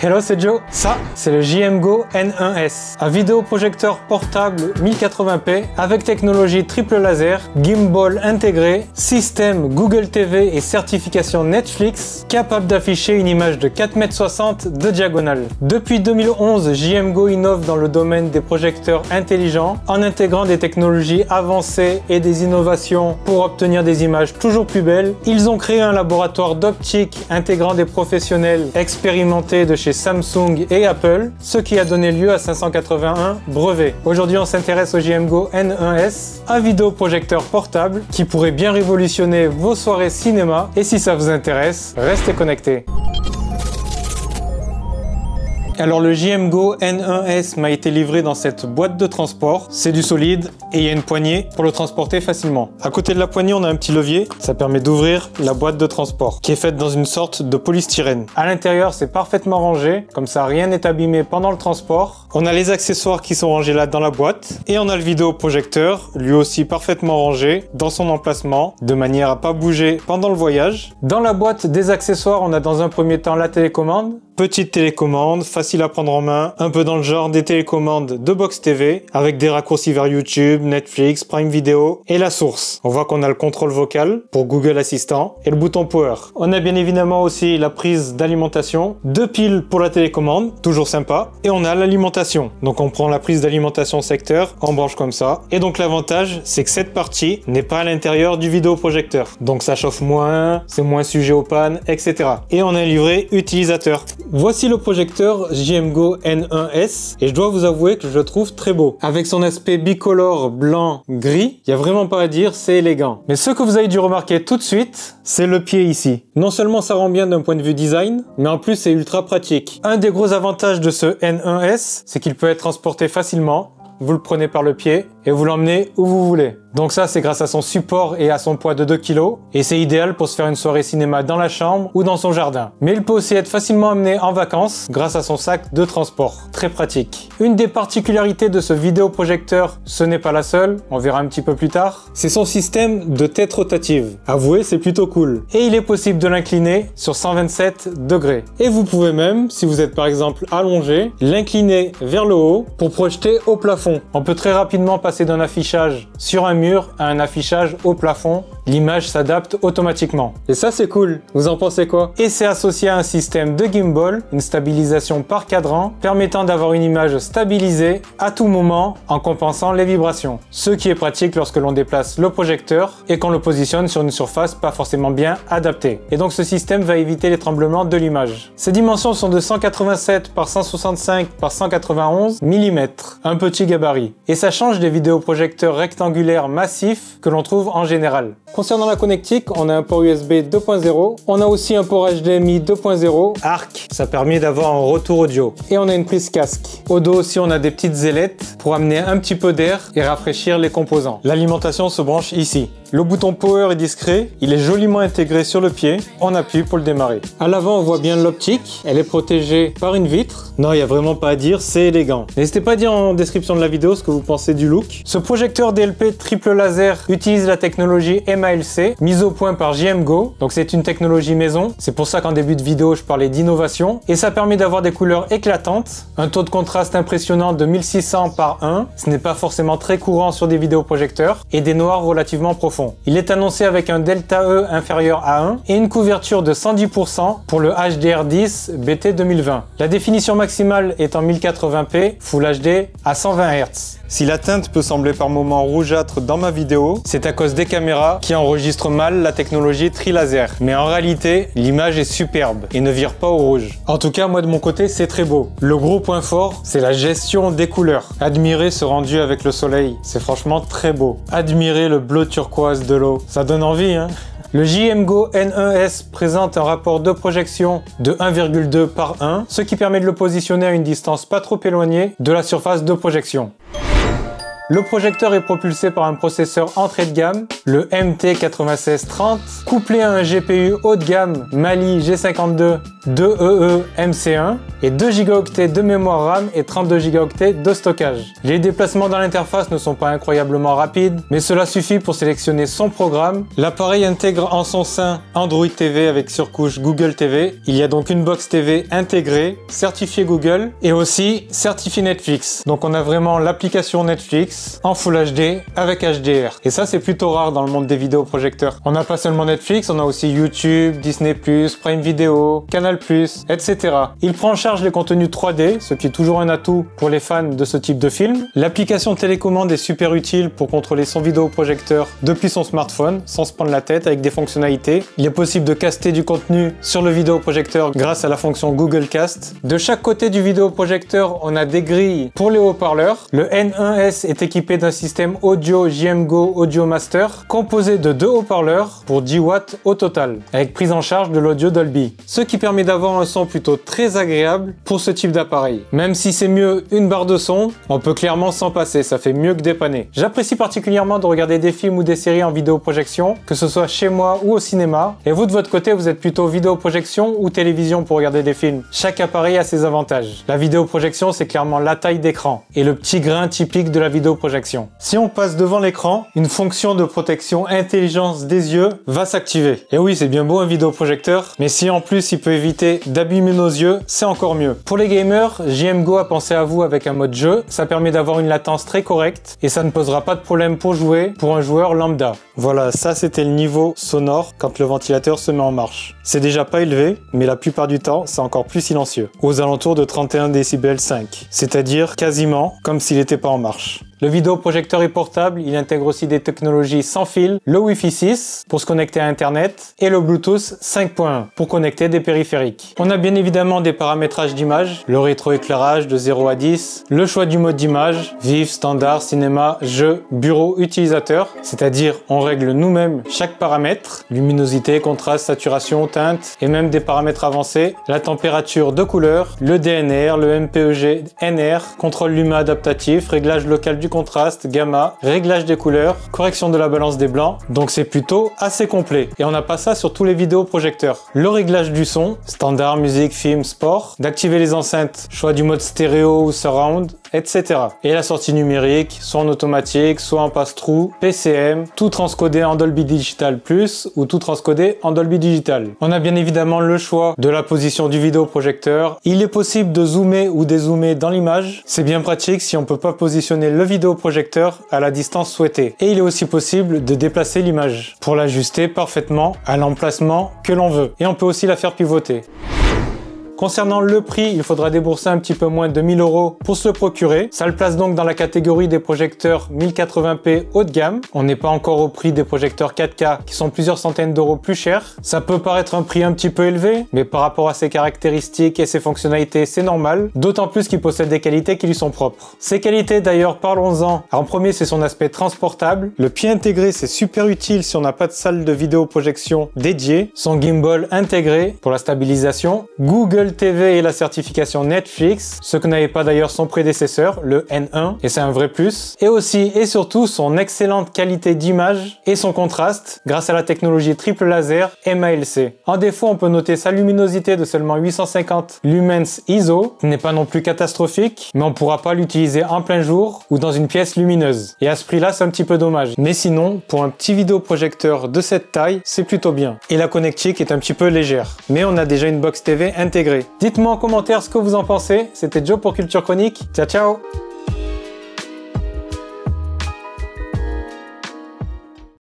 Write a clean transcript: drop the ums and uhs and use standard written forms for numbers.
Hello, c'est Joe. Ça, c'est le JMGO N1S, un vidéoprojecteur portable 1080p avec technologie triple laser, gimbal intégré, système Google TV et certification Netflix, capable d'afficher une image de 4,60 m de diagonale. Depuis 2011, JMGO innove dans le domaine des projecteurs intelligents en intégrant des technologies avancées et des innovations pour obtenir des images toujours plus belles. Ils ont créé un laboratoire d'optique intégrant des professionnels expérimentés de chez Samsung et Apple, ce qui a donné lieu à 581 brevets. Aujourd'hui, on s'intéresse au JMGO N1S, un vidéoprojecteur portable qui pourrait bien révolutionner vos soirées cinéma. Et si ça vous intéresse, restez connectés. Alors le JMGO N1S m'a été livré dans cette boîte de transport. C'est du solide et il y a une poignée pour le transporter facilement. À côté de la poignée, on a un petit levier. Ça permet d'ouvrir la boîte de transport qui est faite dans une sorte de polystyrène. À l'intérieur, c'est parfaitement rangé. Comme ça, rien n'est abîmé pendant le transport. On a les accessoires qui sont rangés là dans la boîte. Et on a le vidéoprojecteur, lui aussi parfaitement rangé dans son emplacement, de manière à pas bouger pendant le voyage. Dans la boîte des accessoires, on a dans un premier temps la télécommande. Petite télécommande, facile à prendre en main, un peu dans le genre des télécommandes de Box TV, avec des raccourcis vers YouTube, Netflix, Prime Video et la source. On voit qu'on a le contrôle vocal pour Google Assistant et le bouton Power. On a bien évidemment aussi la prise d'alimentation, 2 piles pour la télécommande, toujours sympa, et on a l'alimentation. Donc on prend la prise d'alimentation secteur, on branche comme ça, et donc l'avantage c'est que cette partie n'est pas à l'intérieur du vidéoprojecteur. Donc ça chauffe moins, c'est moins sujet aux pannes, etc. Et on a un livret utilisateur. Voici le projecteur JMGO N1S et je dois vous avouer que je le trouve très beau. Avec son aspect bicolore blanc-gris, il n'y a vraiment pas à dire, c'est élégant. Mais ce que vous avez dû remarquer tout de suite, c'est le pied ici. Non seulement ça rend bien d'un point de vue design, mais en plus c'est ultra pratique. Un des gros avantages de ce N1S, c'est qu'il peut être transporté facilement. Vous le prenez par le pied et vous l'emmenez où vous voulez. Donc ça, c'est grâce à son support et à son poids de 2 kg. Et c'est idéal pour se faire une soirée cinéma dans la chambre ou dans son jardin. Mais il peut aussi être facilement amené en vacances grâce à son sac de transport. Très pratique. Une des particularités de ce vidéoprojecteur, ce n'est pas la seule, on verra un petit peu plus tard, c'est son système de tête rotative. Avouez, c'est plutôt cool. Et il est possible de l'incliner sur 127 degrés. Et vous pouvez même, si vous êtes par exemple allongé, l'incliner vers le haut pour projeter au plafond. On peut très rapidement passer d'un affichage sur un mur à un affichage au plafond. L'image s'adapte automatiquement. Et ça, c'est cool. Vous en pensez quoi? Et c'est associé à un système de gimbal, une stabilisation par cadran, permettant d'avoir une image stabilisée à tout moment en compensant les vibrations. Ce qui est pratique lorsque l'on déplace le projecteur et qu'on le positionne sur une surface pas forcément bien adaptée. Et donc ce système va éviter les tremblements de l'image. Ses dimensions sont de 187 par 165 par 191 mm. Un petit gabarit. Et ça change des vidéoprojecteurs rectangulaires massifs que l'on trouve en général. Concernant la connectique, on a un port USB 2.0, on a aussi un port HDMI 2.0, ARC, ça permet d'avoir un retour audio. Et on a une prise casque. Au dos aussi, on a des petites ailettes pour amener un petit peu d'air et rafraîchir les composants. L'alimentation se branche ici. Le bouton Power est discret, il est joliment intégré sur le pied, on appuie pour le démarrer. À l'avant, on voit bien l'optique, elle est protégée par une vitre. Non, il n'y a vraiment pas à dire, c'est élégant. N'hésitez pas à dire en description de la vidéo ce que vous pensez du look. Ce projecteur DLP triple laser utilise la technologie MALC, mise au point par JMGO. Donc c'est une technologie maison, c'est pour ça qu'en début de vidéo, je parlais d'innovation. Et ça permet d'avoir des couleurs éclatantes, un taux de contraste impressionnant de 1600 par 1, ce n'est pas forcément très courant sur des vidéoprojecteurs, et des noirs relativement profonds. Il est annoncé avec un delta E inférieur à 1 et une couverture de 110% pour le HDR10 BT 2020. La définition maximale est en 1080p Full HD à 120 Hz. Si la teinte peut sembler par moments rougeâtre dans ma vidéo, c'est à cause des caméras qui enregistrent mal la technologie tri-laser. Mais en réalité, l'image est superbe et ne vire pas au rouge. En tout cas, moi de mon côté, c'est très beau. Le gros point fort, c'est la gestion des couleurs. Admirez ce rendu avec le soleil, c'est franchement très beau. Admirez le bleu turquoise de l'eau, ça donne envie, hein? Le JMGO N1S présente un rapport de projection de 1,2 par 1, ce qui permet de le positionner à une distance pas trop éloignée de la surface de projection. Le projecteur est propulsé par un processeur entrée de gamme, le MT9630, couplé à un GPU haut de gamme Mali G52 2EE MC1 et 2 Go de mémoire RAM et 32 Go de stockage. Les déplacements dans l'interface ne sont pas incroyablement rapides, mais cela suffit pour sélectionner son programme. L'appareil intègre en son sein Android TV avec surcouche Google TV. Il y a donc une box TV intégrée, certifiée Google et aussi certifiée Netflix. Donc on a vraiment l'application Netflix en Full HD avec HDR. Et ça c'est plutôt rare dans le monde des vidéoprojecteurs. On n'a pas seulement Netflix, on a aussi YouTube, Disney+, Prime Video, Canal+, etc. Il prend en charge les contenus 3D, ce qui est toujours un atout pour les fans de ce type de film. L'application télécommande est super utile pour contrôler son vidéoprojecteur depuis son smartphone, sans se prendre la tête, avec des fonctionnalités. Il est possible de caster du contenu sur le vidéoprojecteur grâce à la fonction Google Cast. De chaque côté du vidéoprojecteur, on a des grilles pour les haut-parleurs. Le N1S est équipé d'un système audio JMGO Audio Master composé de 2 haut-parleurs pour 10 watts au total, avec prise en charge de l'audio Dolby, ce qui permet d'avoir un son plutôt très agréable pour ce type d'appareil. Même si c'est mieux une barre de son, on peut clairement s'en passer, ça fait mieux que dépanner. J'apprécie particulièrement de regarder des films ou des séries en vidéoprojection, que ce soit chez moi ou au cinéma. Et vous de votre côté, vous êtes plutôt vidéoprojection ou télévision pour regarder des films? Chaque appareil a ses avantages. La vidéoprojection, c'est clairement la taille d'écran et le petit grain typique de la vidéoprojection. Si on passe devant l'écran, une fonction de protection intelligence des yeux va s'activer. Et oui, c'est bien beau un vidéoprojecteur, mais si en plus il peut éviter d'abîmer nos yeux, c'est encore mieux. Pour les gamers, JMGO a pensé à vous avec un mode jeu. Ça permet d'avoir une latence très correcte et ça ne posera pas de problème pour jouer pour un joueur lambda. Voilà, ça c'était le niveau sonore quand le ventilateur se met en marche. C'est déjà pas élevé, mais la plupart du temps, c'est encore plus silencieux, aux alentours de 31 décibels 5, c'est-à-dire quasiment comme s'il n'était pas en marche. Le vidéoprojecteur est portable, il intègre aussi des technologies sans fil, le Wi-Fi 6 pour se connecter à Internet et le Bluetooth 5.1 pour connecter des périphériques. On a bien évidemment des paramétrages d'image, le rétroéclairage de 0 à 10, le choix du mode d'image, vif, standard, cinéma, jeu, bureau, utilisateur, c'est-à-dire on règle nous-mêmes chaque paramètre, luminosité, contraste, saturation, teinte et même des paramètres avancés, la température de couleur, le DNR, le MPEG NR, contrôle l'humain adaptatif, réglage local du contraste, gamma, réglage des couleurs, correction de la balance des blancs, donc c'est plutôt assez complet. Et on n'a pas ça sur tous les vidéoprojecteurs. Le réglage du son, standard, musique, film, sport, d'activer les enceintes, choix du mode stéréo ou surround, etc. Et la sortie numérique, soit en automatique, soit en pass-through, PCM, tout transcodé en Dolby Digital Plus ou tout transcodé en Dolby Digital. On a bien évidemment le choix de la position du vidéoprojecteur. Il est possible de zoomer ou dézoomer dans l'image. C'est bien pratique si on peut pas positionner le vidéoprojecteur à la distance souhaitée. Et il est aussi possible de déplacer l'image pour l'ajuster parfaitement à l'emplacement que l'on veut. Et on peut aussi la faire pivoter. Concernant le prix, il faudra débourser un petit peu moins de 1000 € pour se le procurer. Ça le place donc dans la catégorie des projecteurs 1080p haut de gamme. On n'est pas encore au prix des projecteurs 4K qui sont plusieurs centaines d'euros plus chers. Ça peut paraître un prix un petit peu élevé, mais par rapport à ses caractéristiques et ses fonctionnalités, c'est normal. D'autant plus qu'il possède des qualités qui lui sont propres. Ces qualités d'ailleurs, parlons-en. En premier, c'est son aspect transportable. Le pied intégré, c'est super utile si on n'a pas de salle de vidéoprojection dédiée. Son gimbal intégré pour la stabilisation. Google TV et la certification Netflix, ce que n'avait pas d'ailleurs son prédécesseur, le N1, et c'est un vrai plus. Et aussi et surtout son excellente qualité d'image et son contraste grâce à la technologie triple laser MALC. En défaut, on peut noter sa luminosité de seulement 850 lumens ISO, qui n'est pas non plus catastrophique, mais on pourra pas l'utiliser en plein jour ou dans une pièce lumineuse. Et à ce prix-là, c'est un petit peu dommage. Mais sinon, pour un petit vidéoprojecteur de cette taille, c'est plutôt bien. Et la connectique est un petit peu légère. Mais on a déjà une box TV intégrée. Dites-moi en commentaire ce que vous en pensez. C'était Joe pour Culture Chronique. Ciao ciao!